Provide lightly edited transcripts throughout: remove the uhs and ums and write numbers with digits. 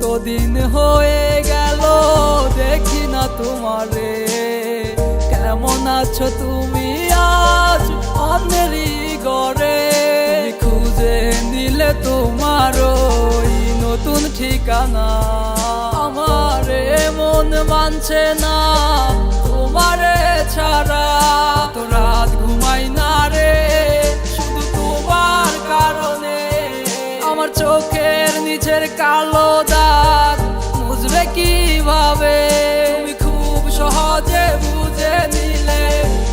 কতদিন হয়ে গেল দেখি না তোমারে, কেমন আছো তুমি আজ অন্যেরই ঘরে? খুঁজে নিলে তোমার ওই নতুন ঠিকানা, আমারে মন মানছে না তোমারে ছাড়া। তো রাত ঘুমাই না রে শুধু তোমার কারণে, আমার চোখের নিচের কালো দাগ মুছবে কিভাবে? তুমি খুব সহজে বুঝে নিলে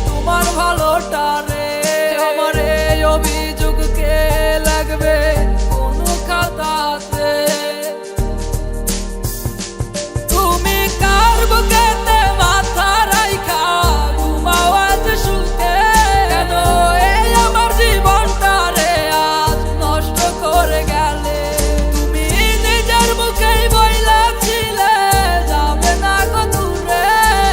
তোমার ভালোটা রে, আমার এই অভিযোগকে লাগবে কোনো খাতাতে। তুমি কার বুকেতে মাথা রাইখা ঘুমাও আজ সুখে? কেন এই আমার জীবনটা রে আজ নষ্ট করে গেলে? তুমি নিজের মুখেই বইলাছিলে যাবে না গো দূরে,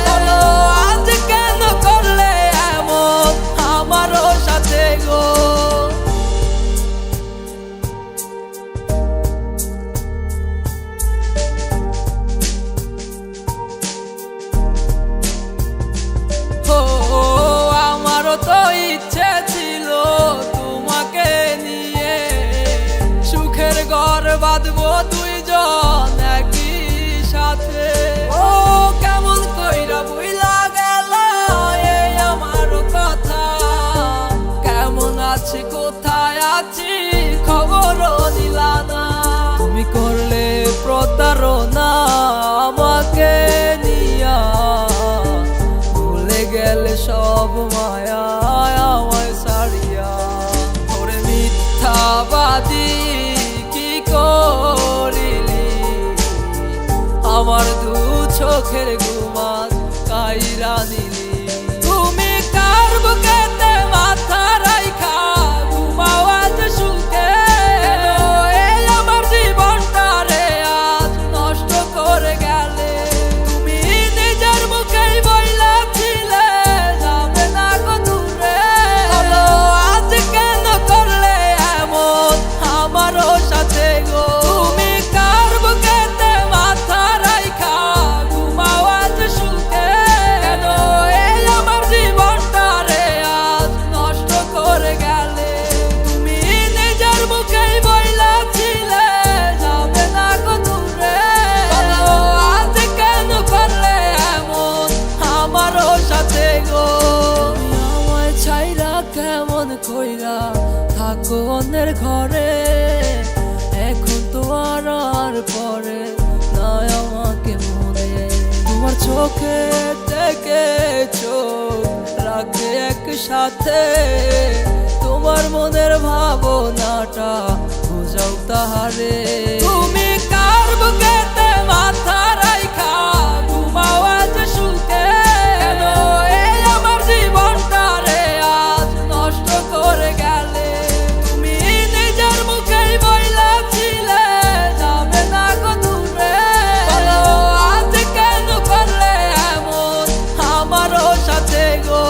বলো আজ কেন করলে এমন আমারও সাথে গো? আমারও তো ইচ্ছে ছিল তোমাকে নিয়ে সুখের ঘর বাঁধবো দুইজন একই সাথে। ও কেমন কইরা ভুইলা গেল এই আমার কথা, কেমন আছি কোথায় আছি খবরও নিলা না। তুমি করলে প্রতারণা আমাকে নিয়া, গেলে সব মায়া আমায় সারিয়া। ওরে মিথ্যাবাদী কি করিলি, আমার দু চোখের ঘুমান কাইরা নিলি। তুমি কার বুকেতে মাথা রাইখা ঘুমাও আজ সুখে? এই আমার জীবনটা রে আজ নষ্ট করে গেলে। তুমি নিজের মুখেই বইলা কেমন কইরা থাকো অন্যের ঘরে? এখন তো আর পরে না আমাকে মনে, তোমার চোখে থেকে চোখ রাখে একসাথে। তোমার মনের ভাবনাটা বুঝাও তাহারে। তুমি কার বুকেতে মাথা রাইখা ঘুমাও আজ সুখে? এই আমার জীবনটা রে আজ নষ্ট করে গেলে। তুমি নিজের মুখেই বইলাছিলে যাবে না গো দূরে, বলো আজ কেন করলে এমন আমারও সাথে গো?